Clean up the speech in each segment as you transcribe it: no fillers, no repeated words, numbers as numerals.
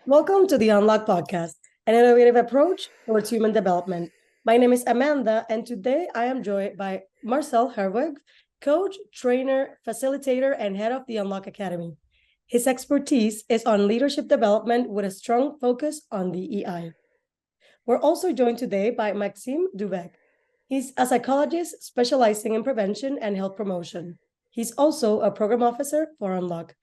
Welcome to the Unlock Podcast, an innovative approach towards human development. My name is Amanda, and today I am joined by Marcel Herwegh, coach, trainer, facilitator, and head of the Unlock Academy. His expertise is on leadership development with a strong focus on DEI. We're also joined today by Maxime Dubech. He's a psychologist specializing in prevention and health promotion. He's also a program officer for Unlock.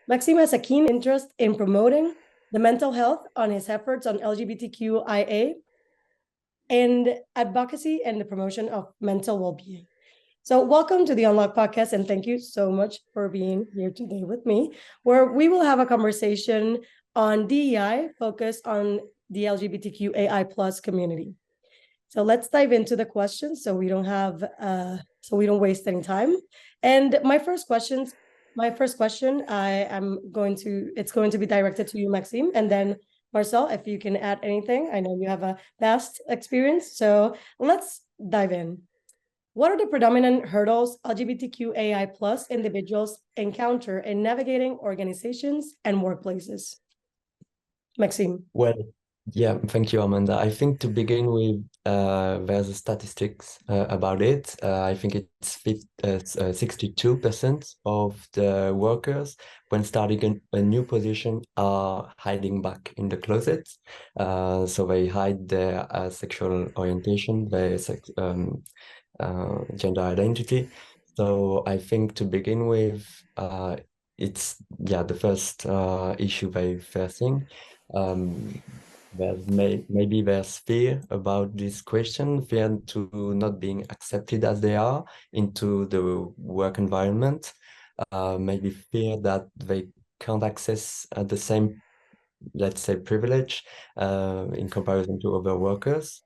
Maxime has a keen interest in promoting the mental health on his efforts on LGBTQIA and advocacy and the promotion of mental well-being. So welcome to the Unlock Podcast, and thank you so much for being here today with me, where we will have a conversation on DEI focused on the LGBTQAI plus community. So let's dive into the questions so we don't waste any time. And my first question, it's going to be directed to you, Maxime, and then Marcel, if you can add anything. I know you have a vast experience, so let's dive in. What are the predominant hurdles LGBTQAI plus individuals encounter in navigating organizations and workplaces? Maxime. Well, yeah, thank you, Amanda. I think to begin with, there's a statistics about it. I think it's 62% of the workers, when starting a new position, are hiding back in the closet. So they hide their sexual orientation, their gender identity. So I think to begin with, it's the first issue they're facing. Maybe there's fear about this question, fear to not being accepted as they are into the work environment, maybe fear that they can't access the same, let's say, privilege in comparison to other workers.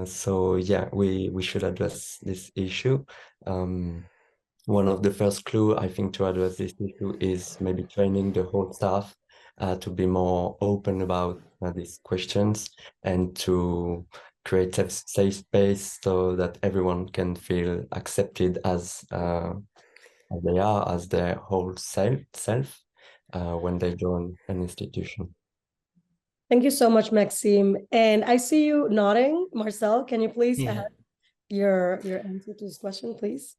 So yeah, we should address this issue. One of the first clues, I think, to address this issue is maybe training the whole staff to be more open about these questions and to create a safe space so that everyone can feel accepted as they are, as their whole self when they join an institution. Thank you so much, Maxime. And I see you nodding. Marcel, can you please add your answer to this question, please?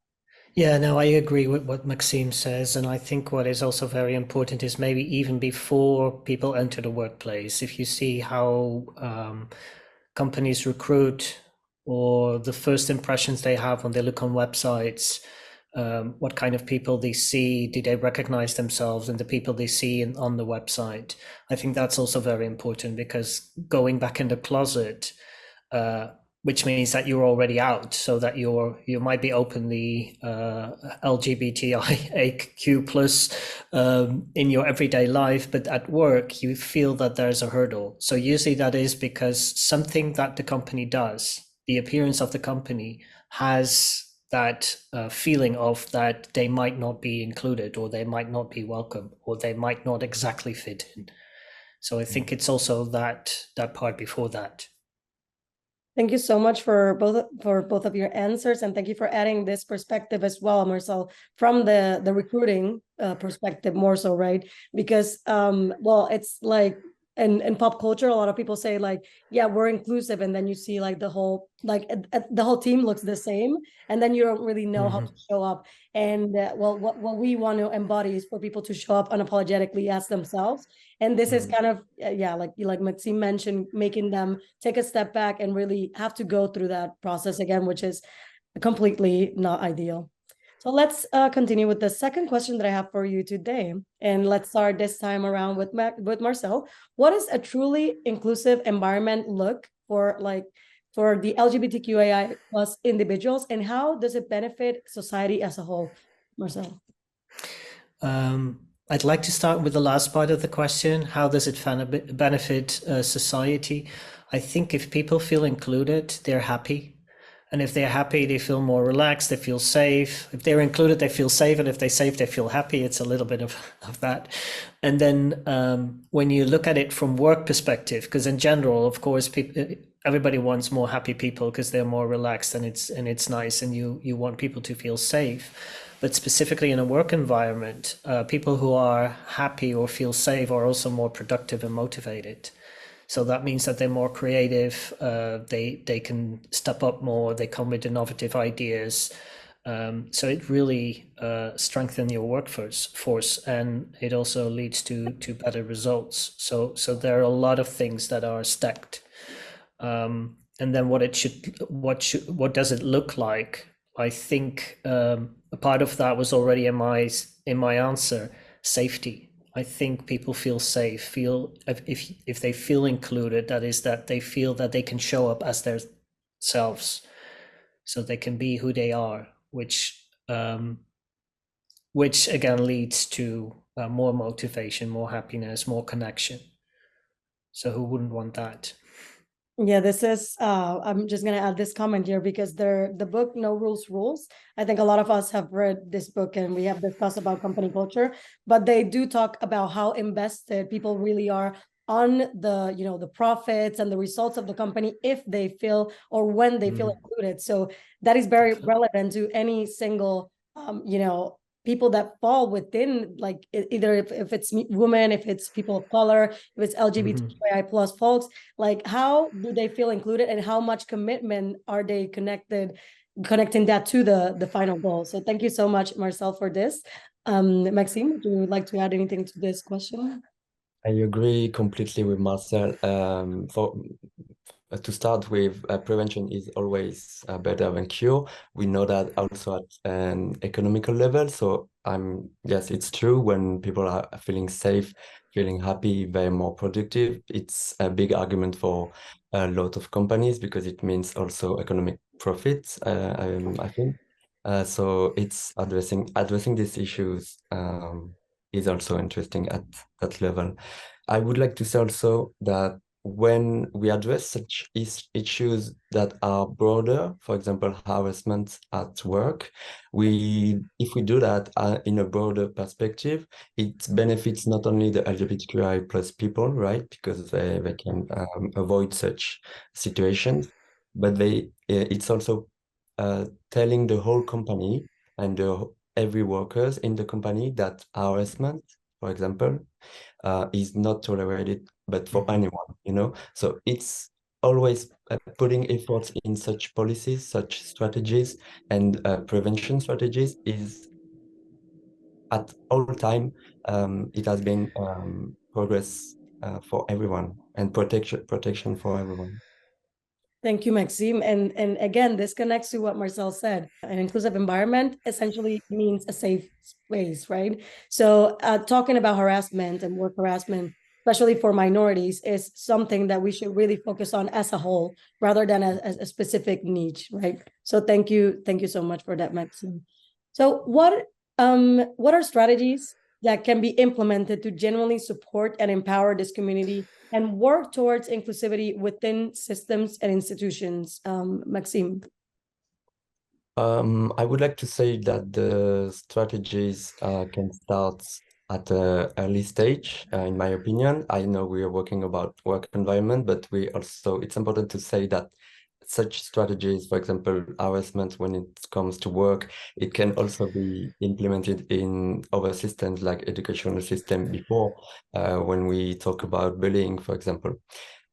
Yeah, no, I agree with what Maxime says. And I think what is also very important is maybe even before people enter the workplace, if you see how companies recruit or the first impressions they have when they look on websites, what kind of people they see, do they recognize themselves in the people they see on the website? I think that's also very important, because going back in the closet, which means that you're already out, so that you might be openly LGBTIQ plus in your everyday life, but at work you feel that there's a hurdle. So usually that is because something that the company does, the appearance of the company, has that feeling of that they might not be included, or they might not be welcome, or they might not exactly fit in. So I think it's also that part before that. Thank you so much for both of your answers, and thank you for adding this perspective as well, Marcel, from the recruiting perspective more so, right? Because well, it's like in pop culture, a lot of people say like, yeah, we're inclusive, and then you see like the whole team looks the same, and then you don't really know how to show up. And well, what we want to embody is for people to show up unapologetically as themselves. And this is kind of like Maxime mentioned, making them take a step back and really have to go through that process again, which is completely not ideal. So let's continue with the second question that I have for you today. And let's start this time around with Marcel. What is a truly inclusive environment look for the LGBTQAI plus individuals, and how does it benefit society as a whole? Marcel. I'd like to start with the last part of the question. How does it benefit society? I think if people feel included, they're happy. And if they're happy, they feel more relaxed, they feel safe. If they're included, they feel safe. And if they're safe, they feel happy. It's a little bit of that. And then when you look at it from work perspective, because in general, of course, everybody wants more happy people because they're more relaxed, and it's nice, and you want people to feel safe. But specifically in a work environment, people who are happy or feel safe are also more productive and motivated. So that means that they're more creative, they can step up more, they come with innovative ideas. So it really strengthens your workforce, and it also leads to better results. So there are a lot of things that are stacked. And then what does it look like? I think a part of that was already in my answer: safety. I think people feel safe, feel if they feel included, that is that they feel that they can show up as themselves, so they can be who they are, which again leads to more motivation, more happiness, more connection. So who wouldn't want that? Yeah, this is I'm just gonna add this comment here because the book No Rules Rules. I think a lot of us have read this book and we have discussed about company culture, but they do talk about how invested people really are on the profits and the results of the company if they feel or when they feel included. So that is very relevant to any single people that fall within, like either if it's women, if it's people of color, if it's LGBTQAI plus folks, like how do they feel included and how much commitment are they connecting that to the final goal. So thank you so much, Marcel, for this. Maxime, would you like to add anything to this question? I agree completely with Marcel. To start with, prevention is always better than cure. We know that also at an economical level. So yes, it's true. When people are feeling safe, feeling happy, they're more productive. It's a big argument for a lot of companies because it means also economic profits, I think. So it's addressing these issues is also interesting at that level. I would like to say also that when we address such issues that are broader, for example, harassment at work, if we do that in a broader perspective, it benefits not only the LGBTQI plus people, right? Because they can avoid such situations, but it's also telling the whole company and every workers in the company that harassment, for example, is not tolerated, but for anyone. So it's always putting efforts in such policies, such strategies, and prevention strategies is at all time. It has been progress for everyone and protection for everyone. Thank you, Maxime. And again, this connects to what Marcel said. An inclusive environment essentially means a safe space, right? So talking about harassment and work harassment, especially for minorities, is something that we should really focus on as a whole rather than a specific niche, right? So thank you so much for that, Maxime. So what are strategies that can be implemented to genuinely support and empower this community and work towards inclusivity within systems and institutions? Maxime. I would like to say that the strategies can start at an early stage, in my opinion. I know we are working about work environment, but it's important to say that such strategies, for example, harassment when it comes to work, it can also be implemented in other systems like educational system before, when we talk about bullying, for example.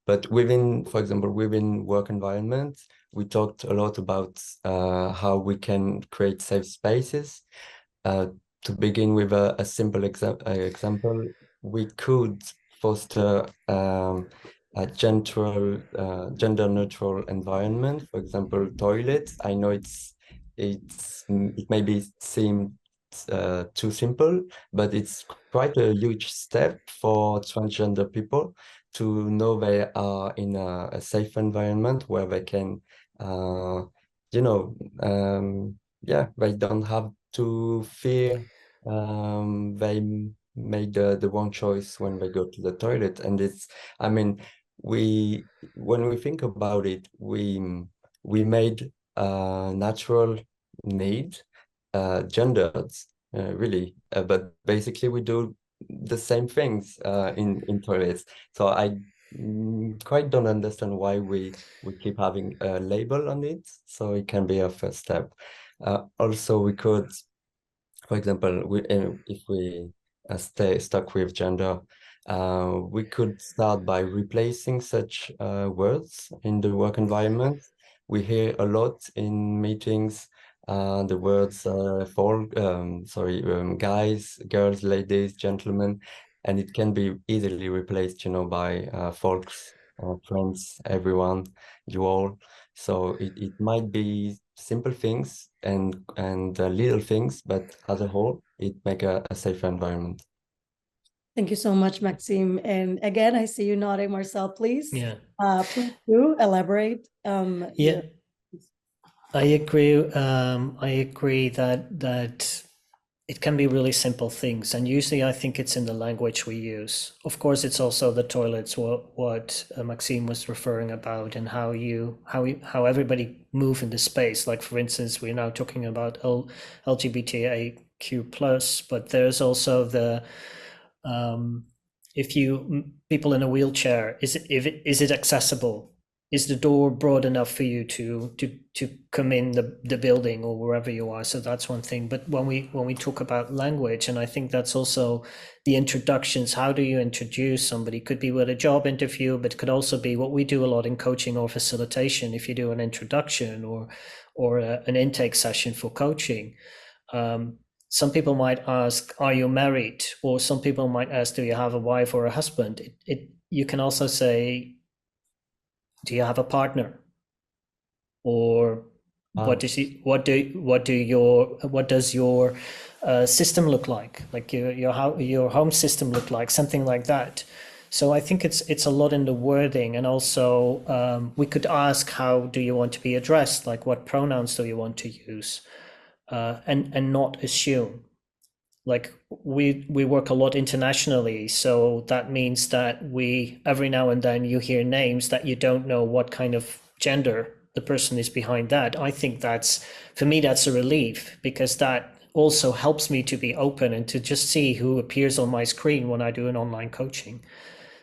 But for example, within work environments, we talked a lot about how we can create safe spaces. To begin with a simple example, we could foster a gender neutral environment. For example, toilets. I know it maybe seem too simple, but it's quite a huge step for transgender people to know they are in a safe environment where they can, you know, yeah, they don't have to fear they made the wrong choice when they go to the toilet. And I mean, when we think about it, we made natural need gendered, really, but basically we do the same things in toilets. So I quite don't understand why we keep having a label on it. So it can be a first step. Also, we could for example, if we stay stuck with gender, we could start by replacing such words in the work environment. We hear a lot in meetings the words guys, girls, ladies, gentlemen, and it can be easily replaced, by folks, friends, everyone, you all. So it might be simple things and little things, but as a whole, it make a safer environment. Thank you so much, Maxime. And again, I see you nodding, Marcel, please. Yeah. Please do elaborate. Yeah, I agree. I agree that it can be really simple things, and usually I think it's in the language we use. Of course, it's also the toilets, what Maxime was referring about, and how everybody move in the space. Like, for instance, we're now talking about LGBTIQ plus, but there's also the if you people in a wheelchair, is it accessible? Is the door broad enough for you to come in the building or wherever you are? So that's one thing. But when we talk about language, and I think that's also the introductions, how do you introduce somebody? Could be with a job interview, but could also be what we do a lot in coaching or facilitation. If you do an introduction or an intake session for coaching, some people might ask, are you married? Or some people might ask, do you have a wife or a husband? You can also say, do you have a partner? Or what does your system look like? Like your home system look like, something like that. So I think it's a lot in the wording, and also we could ask, how do you want to be addressed? Like, what pronouns do you want to use? And not assume. Like, we work a lot internationally, so that means that we every now and then you hear names that you don't know what kind of gender the person is behind that. I think for me that's a relief, because that also helps me to be open and to just see who appears on my screen when I do an online coaching.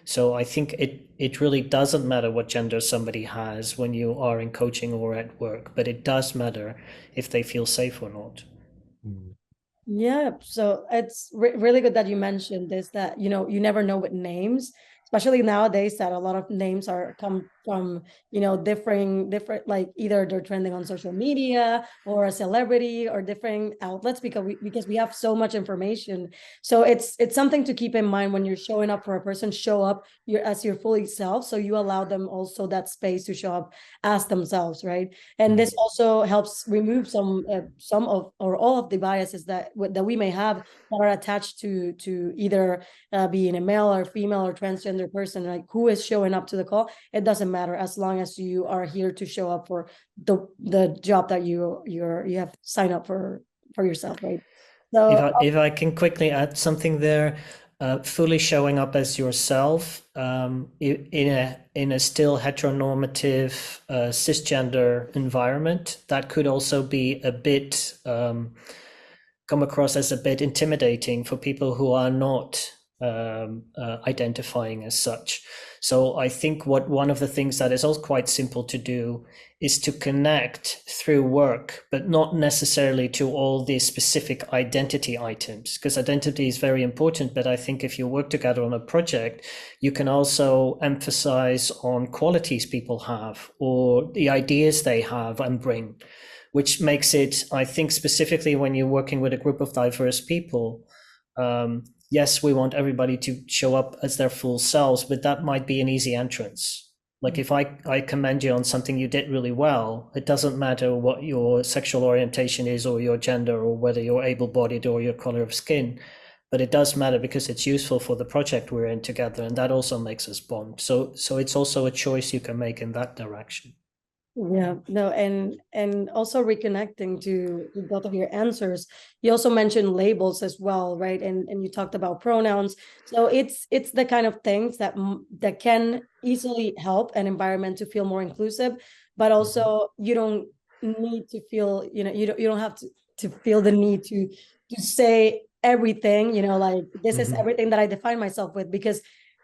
So I think it really doesn't matter what gender somebody has when you are in coaching or at work, but it does matter if they feel safe or not. Yeah, so it's really good that you mentioned this, that you never know with names, especially nowadays, that a lot of names come from different, like either they're trending on social media or a celebrity or different outlets, because we have so much information. So it's something to keep in mind when you're showing up for a person. Show up as your fully self, so you allow them also that space to show up as themselves, right? And this also helps remove some of or all of the biases that we may have that are attached to either being a male or female or transgender person. Like, who is showing up to the call, it doesn't matter, as long as you are here to show up for the job that you have signed up for yourself, right? So if I can quickly add something there, fully showing up as yourself in a still heteronormative cisgender environment, that could also be a bit come across as a bit intimidating for people who are not identifying as such. So I think one of the things that is also quite simple to do is to connect through work, but not necessarily to all these specific identity items, because identity is very important. But I think if you work together on a project, you can also emphasize on qualities people have or the ideas they have and bring, which makes it, I think, specifically when you're working with a group of diverse people, yes, we want everybody to show up as their full selves, but that might be an easy entrance. Like, if I commend you on something you did really well, it doesn't matter what your sexual orientation is or your gender or whether you're able-bodied or your color of skin, but it does matter because it's useful for the project we're in together, and that also makes us bond. So it's also a choice you can make in that direction. Yeah, no, and also reconnecting to both of your answers. You also mentioned labels as well, right? And you talked about pronouns. So it's the kind of things that can easily help an environment to feel more inclusive, but also you don't need to feel, you don't have to feel the need to say everything, like, this is everything that I define myself with, because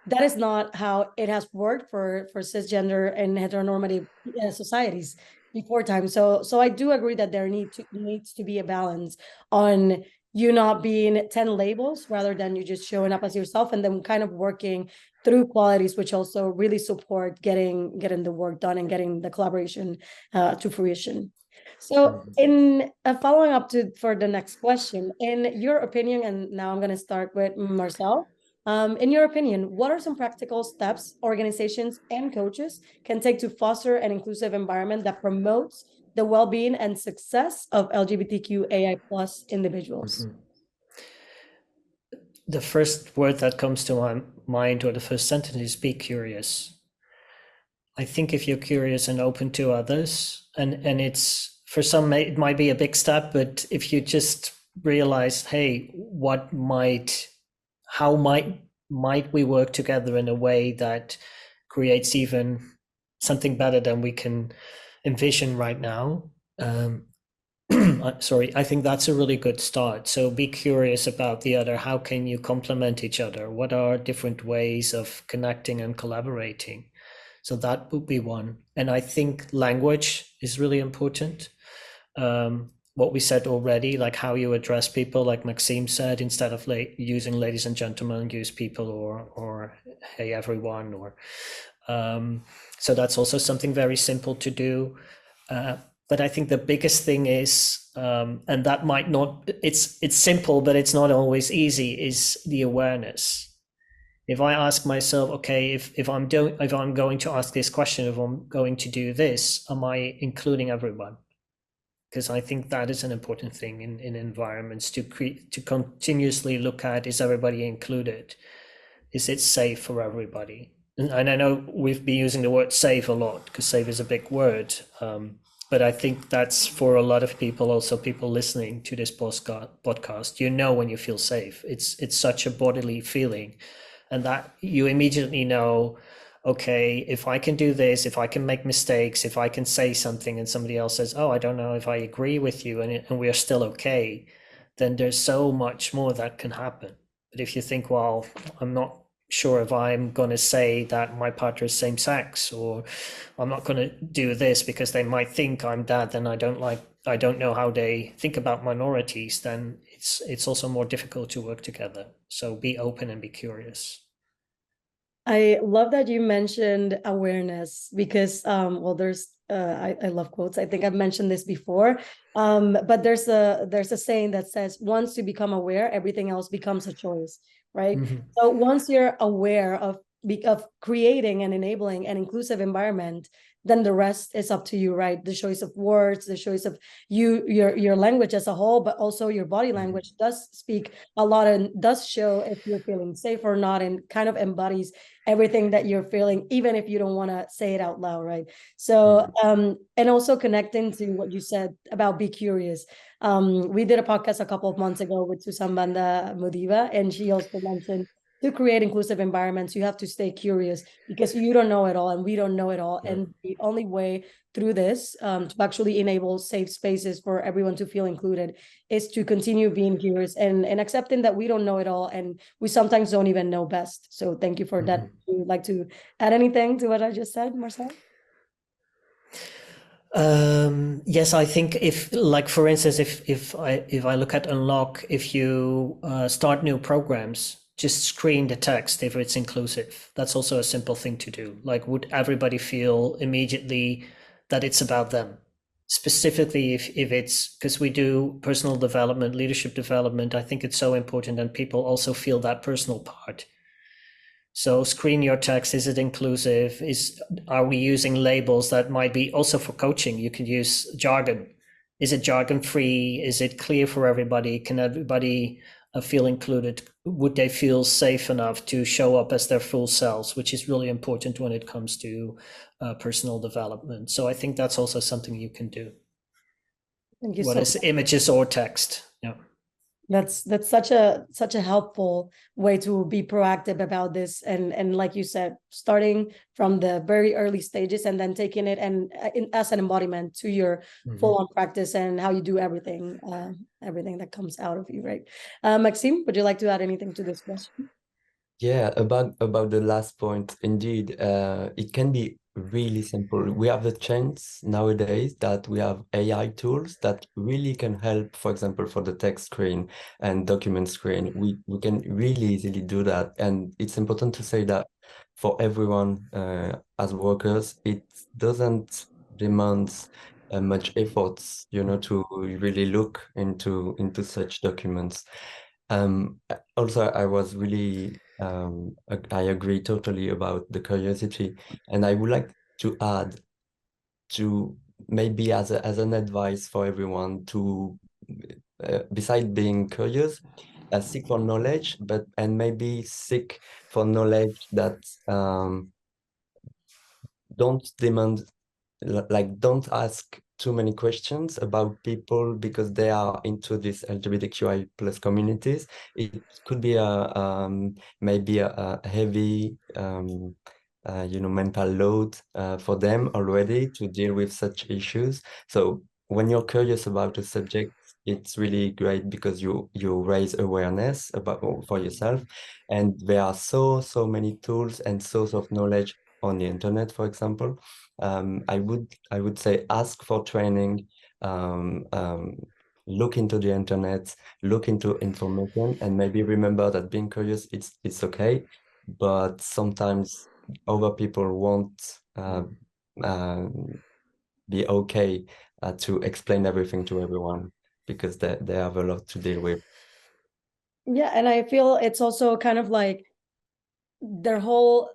that is not how it has worked for cisgender and heteronormative societies before time. So I do agree that there needs to be a balance on you not being 10 labels rather than you just showing up as yourself, and then kind of working through qualities which also really support getting the work done and getting the collaboration to fruition. So in following up for the next question, in your opinion, and now I'm going to start with Marcel, in your opinion, what are some practical steps organizations and coaches can take to foster an inclusive environment that promotes the well-being and success of LGBTQAI plus individuals? The first word that comes to my mind, or the first sentence, is be curious. I think if you're curious and open to others, and it's, for some, it might be a big step, but if you just realize, hey, how might we work together in a way that creates even something better than we can envision right now? Sorry, I think that's a really good start. So be curious about the other. How can you complement each other? What are different ways of connecting and collaborating? So that would be one. And I think language is really important. What we said already, like how you address people, like Maxime said, instead of using ladies and gentlemen, use people, or hey everyone, or so that's also something very simple to do. But I think the biggest thing is, and that might not, it's simple, but it's not always easy, is the awareness. If I ask myself, okay, if I'm going to ask this question, if I'm going to do this, am I including everyone? Because I think that is an important thing in environments, to continuously look at, is everybody included? Is it safe for everybody? And I know we've been using the word safe a lot, because safe is a big word. But I think that's for a lot of people, also people listening to this podcast, you know, when you feel safe, it's such a bodily feeling. And that you immediately know, okay, if I can do this, if I can make mistakes, if I can say something and somebody else says, oh, I don't know if I agree with you, and we are still okay, then there's so much more that can happen. But if you think, well, I'm not sure if I'm going to say that my partner is same sex, or I'm not going to do this because they might think I'm that, then I don't know how they think about minorities, then it's also more difficult to work together. So be open and be curious. I love that you mentioned awareness, because well, there's I love quotes. I think I've mentioned this before, but there's a saying that says, once you become aware, everything else becomes a choice, right? So once you're aware of creating and enabling an inclusive environment, then the rest is up to you, right? The choice of words, the choice of your language as a whole, but also your body language does speak a lot and does show if you're feeling safe or not, and kind of embodies everything that you're feeling, even if you don't want to say it out loud, right? So and also connecting to what you said about be curious. We did a podcast a couple of months ago with Susan Banda Modiva, and she also mentioned, to create inclusive environments, you have to stay curious, because you don't know it all and we don't know it all. And the only way through this to actually enable safe spaces for everyone to feel included is to continue being curious and accepting that we don't know it all, and we sometimes don't even know best. So thank you for that. Would you like to add anything to what I just said, Marcel? Yes, I think if, like, for instance, if I look at Unlock, if you start new programs, just screen the text if it's inclusive. That's also a simple thing to do. Like, would everybody feel immediately that it's about them? Specifically, if it's, because we do personal development, leadership development, I think it's so important, and people also feel that personal part. So screen your text. Is it inclusive? Are we using labels that might be also for coaching? You can use jargon. Is it jargon free? Is it clear for everybody? Can everybody feel included? Would they feel safe enough to show up as their full selves, which is really important when it comes to personal development. So I think that's also something you can do. Thank you. What is images or text? Yeah. That's such a helpful way to be proactive about this, and like you said, starting from the very early stages and then taking it and as an embodiment to your full-on practice and how you do everything that comes out of you, right? Maxime, would you like to add anything to this question? Yeah, about the last point, indeed, it can be really simple. We have the chance nowadays that we have AI tools that really can help, for example, for the text screen and document screen. We can really easily do that. And it's important to say that for everyone as workers, it doesn't demand much efforts, to really look into such documents. Also, I was really, I agree totally about the curiosity, and I would like to add to maybe as an advice for everyone to, beside being curious, seek for knowledge, and maybe seek for knowledge that don't demand like don't ask too many questions about people because they are into this LGBTQI plus communities. It could be maybe a heavy mental load for them already to deal with such issues. So when you're curious about a subject, it's really great because you raise awareness about for yourself, and there are so many tools and source of knowledge on the internet, for example. I would say ask for training, look into the internet, look into information, and maybe remember that being curious, it's okay, but sometimes other people won't be okay to explain everything to everyone because they have a lot to deal with. Yeah, and I feel it's also kind of like their whole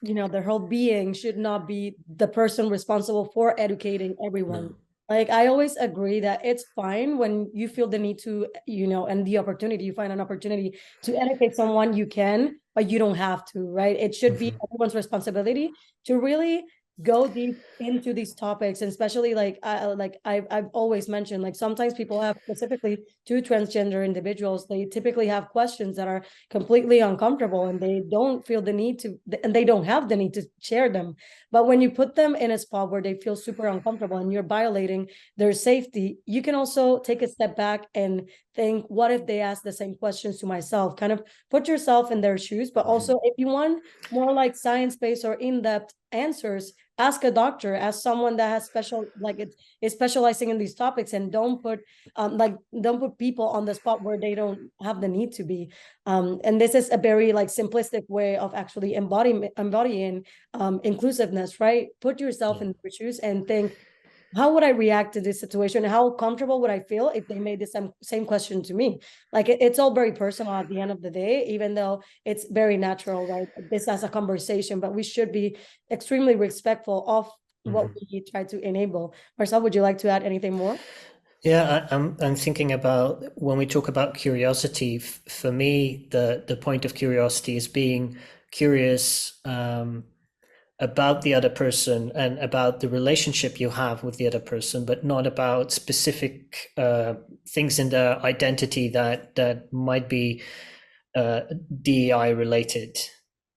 their whole being should not be the person responsible for educating everyone. No. Like, I always agree that it's fine when you feel the need to, and the opportunity, you find an opportunity to educate someone, you can, but you don't have to, right? It should be everyone's responsibility to really go deep into these topics, and especially I've always mentioned, like, sometimes people have, specifically to transgender individuals, they typically have questions that are completely uncomfortable, and they don't feel the need to, and they don't have the need to share them. But when you put them in a spot where they feel super uncomfortable and you're violating their safety, you can also take a step back and think, what if they ask the same questions to myself? Kind of put yourself in their shoes. But also, if you want more like science-based or in-depth answers, ask a doctor, ask someone that has is specializing in these topics, and don't put people on the spot where they don't have the need to be. And this is a very like simplistic way of actually embodying inclusiveness, right? Put yourself in their shoes and think, how would I react to this situation? How comfortable would I feel if they made the same question to me? Like, it's all very personal at the end of the day, even though it's very natural, right? This as a conversation, but we should be extremely respectful of what we try to enable. Marcel, would you like to add anything more? Yeah, I'm thinking about when we talk about curiosity. For me, the point of curiosity is being curious about the other person and about the relationship you have with the other person, but not about specific things in their identity that might be DEI related.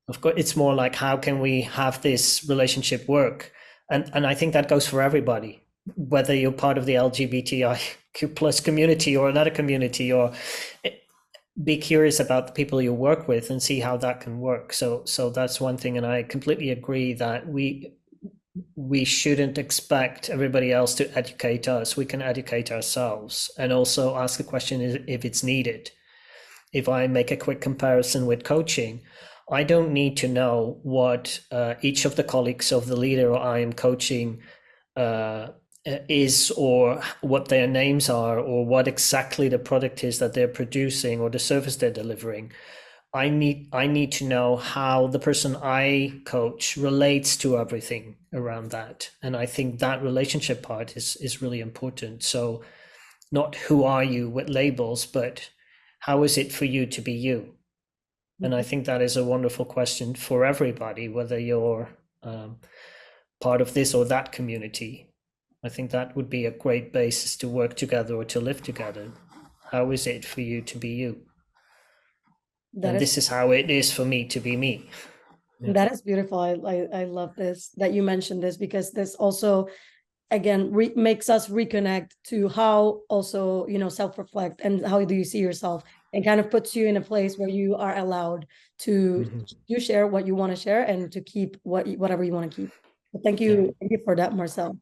Of course, it's more like, how can we have this relationship work? And I think that goes for everybody, whether you're part of the LGBTIQ plus community or another community, or be curious about the people you work with and see how that can work. So that's one thing, and I completely agree that we shouldn't expect everybody else to educate us. We can educate ourselves, and also ask the question if it's needed. If I make a quick comparison with coaching, I don't need to know what each of the colleagues of the leader I am coaching is, or what their names are, or what exactly the product is that they're producing or the service they're delivering. I need to know how the person I coach relates to everything around that. And I think that relationship part is really important. So not who are you with labels, but how is it for you to be you? And I think that is a wonderful question for everybody, whether you're part of this or that community. I think that would be a great basis to work together or to live together. How is it for you to be you? And this is how it is for me to be me. Yeah. That is beautiful. I love this, that you mentioned this, because this also, again, makes us reconnect to how also, self-reflect, and how do you see yourself, and kind of puts you in a place where you are allowed to you share what you want to share, and to keep whatever you want to keep. Thank you for that, Marcel.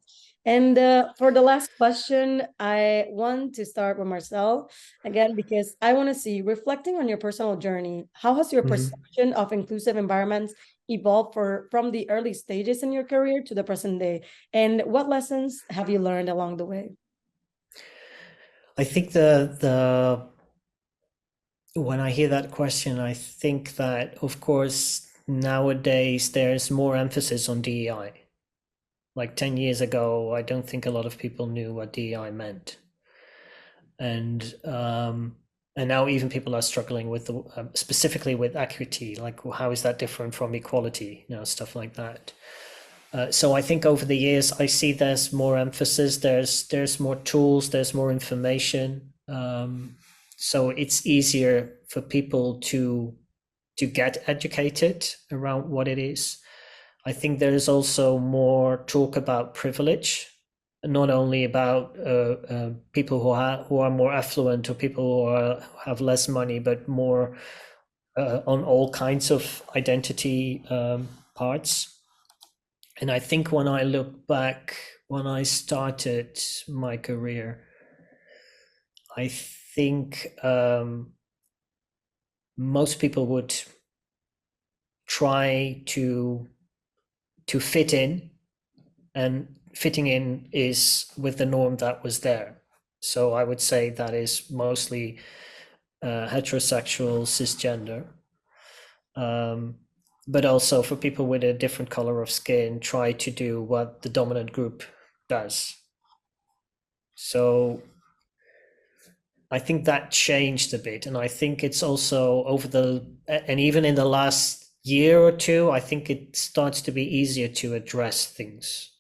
And for the last question, I want to start with Marcel again, because I want to see, reflecting on your personal journey, how has your perception of inclusive environments evolved from the early stages in your career to the present day? And what lessons have you learned along the way? I think when I hear that question, I think that, of course, nowadays there's more emphasis on DEI. Like 10 years ago, I don't think a lot of people knew what DEI meant. And now even people are struggling with specifically with equity, like how is that different from equality, stuff like that. So I think over the years, I see there's more emphasis, there's more tools, there's more information. So it's easier for people to get educated around what it is. I think there is also more talk about privilege, not only about people who are more affluent or people who have less money, but more on all kinds of identity parts. And I think when I look back, when I started my career, I think most people would try to fit in, and fitting in is with the norm that was there. So I would say that is mostly heterosexual, cisgender. But also for people with a different color of skin, try to do what the dominant group does. So I think that changed a bit. And I think it's also and even in the last year or two, I think it starts to be easier to address things.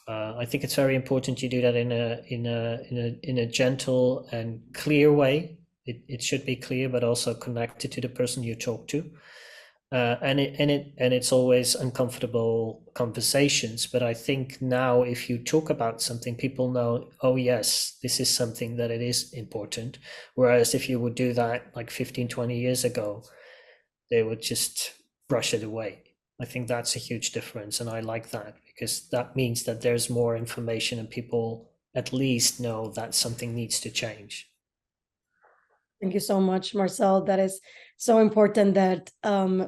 I think it's very important you do that in a gentle and clear way. It should be clear, but also connected to the person you talk to. And it's always uncomfortable conversations. But I think now, if you talk about something, people know, oh yes, this is something that it is important. Whereas if you would do that like 15, 20 years ago, they would just brush it away. I think that's a huge difference, and I like that, because that means that there's more information and people at least know that something needs to change. Thank you so much, Marcel. That is so important, that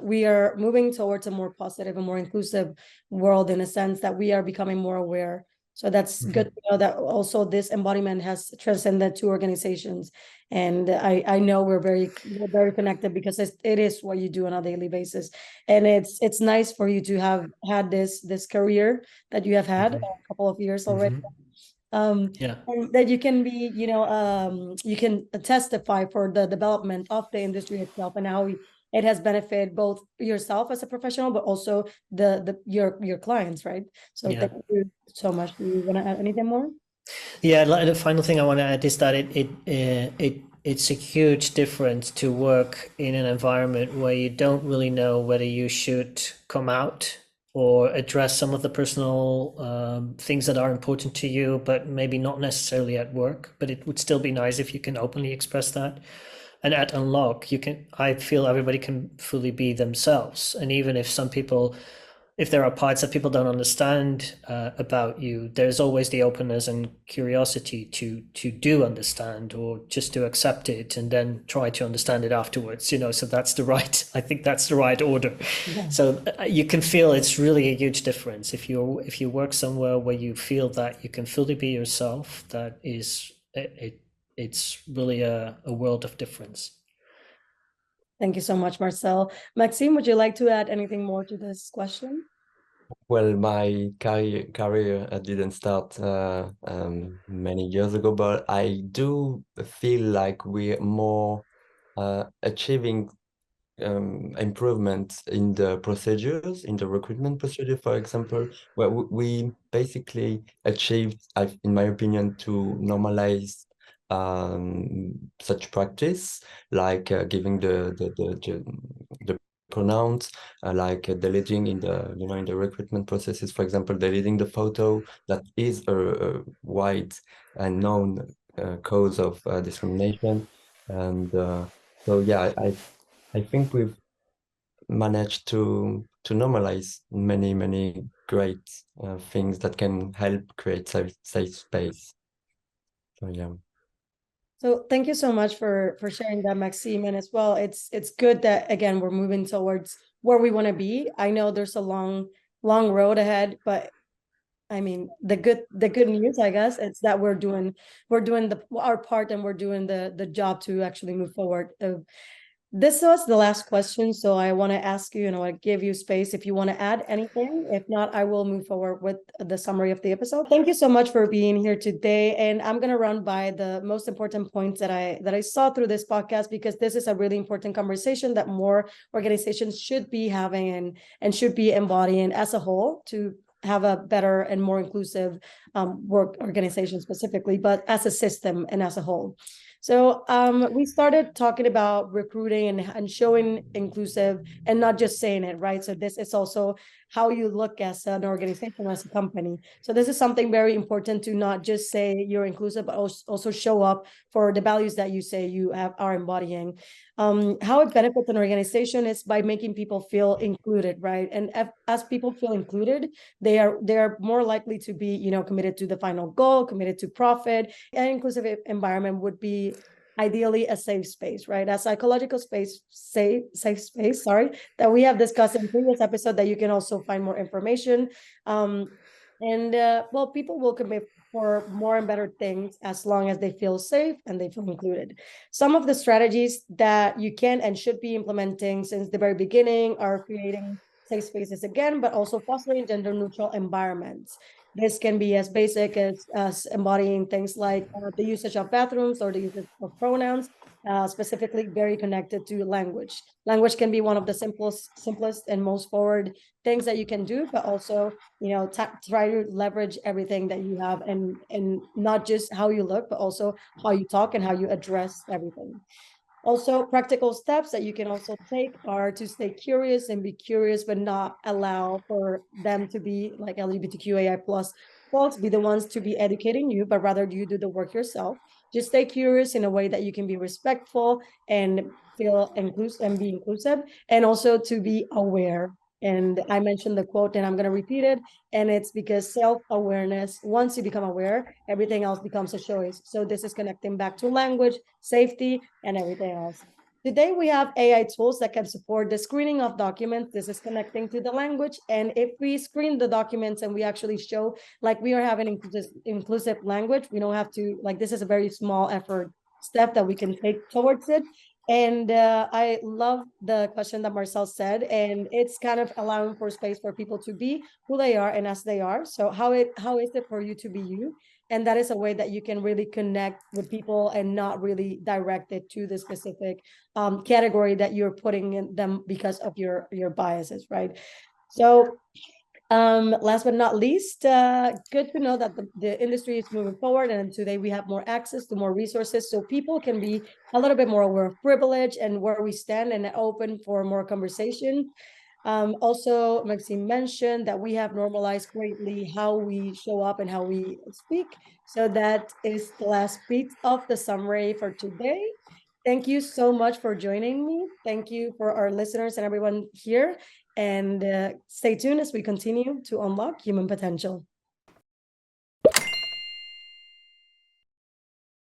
we are moving towards a more positive and more inclusive world, in a sense that we are becoming more aware. So that's good to know that also this embodiment has transcended to organizations. And I know we're very connected, because it is what you do on a daily basis. And it's nice for you to have had this career that you have had a couple of years already. And that you can be, you can testify for the development of the industry itself, and how it has benefited both yourself as a professional, but also your clients, right? So thank you so much. Do you want to add anything more? Yeah, the final thing I want to add is that it's a huge difference to work in an environment where you don't really know whether you should come out or address some of the personal things that are important to you, but maybe not necessarily at work. But it would still be nice if you can openly express that. And at Unlock, I feel everybody can fully be themselves. And even if if there are parts that people don't understand about you, there's always the openness and curiosity to do understand, or just to accept it and then try to understand it afterwards. So I think that's the right order. Yeah. So you can feel it's really a huge difference if you work somewhere where you feel that you can fully be yourself. That is it's really a world of difference. Thank you so much, Marcel. Maxime, would you like to add anything more to this question? Well, my career didn't start many years ago, but I do feel like we're more achieving improvement in the procedures, in the recruitment procedure, for example, where we basically achieved, in my opinion, to normalize such practice, like giving the pronouns, like deleting in the recruitment processes, for example, deleting the photo that is a wide and known cause of discrimination. And so yeah, I think managed to normalize many great things that can help create safe space. So yeah. So thank you so much for sharing that, Maxime. And as well, it's good that again we're moving towards where we want to be. I know there's a long road ahead, but I mean the good news, I guess, it's that we're doing our part, and we're doing the job to actually move forward. This was the last question, so I want to ask you, and I want to give you space if you want to add anything. If not, I will move forward with the summary of the episode. Thank you so much for being here today, and I'm going to run by the most important points that I saw through this podcast, because this is a really important conversation that more organizations should be having and should be embodying as a whole to have a better and more inclusive work organization specifically, but as a system and as a whole. So we started talking about recruiting and showing inclusive and not just saying it, right? So this is also how you look as an organization, as a company. So this is something very important, to not just say you're inclusive, but also show up for the values that you say you are embodying. How it benefits an organization is by making people feel included, right? And as people feel included, they are more likely to be, committed to the final goal, committed to profit. An inclusive environment would be ideally a safe space, right? A psychological space, safe space, sorry, that we have discussed in previous episode, that you can also find more information. Well, people will commit for more and better things as long as they feel safe and they feel included. Some of the strategies that you can and should be implementing since the very beginning are creating safe spaces again, but also fostering gender neutral environments. This can be as basic as embodying things like the usage of bathrooms or the usage of pronouns, specifically very connected to language. Language can be one of the simplest and most forward things that you can do, but also, try to leverage everything that you have, and not just how you look, but also how you talk and how you address everything. Also, practical steps that you can also take are to stay curious and be curious, but not allow for them to be like LGBTQAI plus folks be the ones to be educating you, but rather you do the work yourself. Just stay curious in a way that you can be respectful and feel inclusive and be inclusive, and also to be aware. And I mentioned the quote, and I'm going to repeat it. And it's because self-awareness, once you become aware, everything else becomes a choice. So this is connecting back to language, safety, and everything else. Today, we have AI tools that can support the screening of documents. This is connecting to the language. And if we screen the documents and we actually show like we are having inclusive language, we don't have to, like, this is a very small effort step that we can take towards it. And I love the question that Marcel said, and it's kind of allowing for space for people to be who they are and as they are. So how is it for you to be you? And that is a way that you can really connect with people and not really direct it to the specific category that you're putting in them because of your biases, right? So last but not least, good to know that the industry is moving forward, and today we have more access to more resources, so people can be a little bit more aware of privilege and where we stand, and open for more conversation. Also, Maxime mentioned that we have normalized greatly how we show up and how we speak. So that is the last bit of the summary for today. Thank you so much for joining me. Thank you for our listeners and everyone here. And stay tuned as we continue to unlock human potential.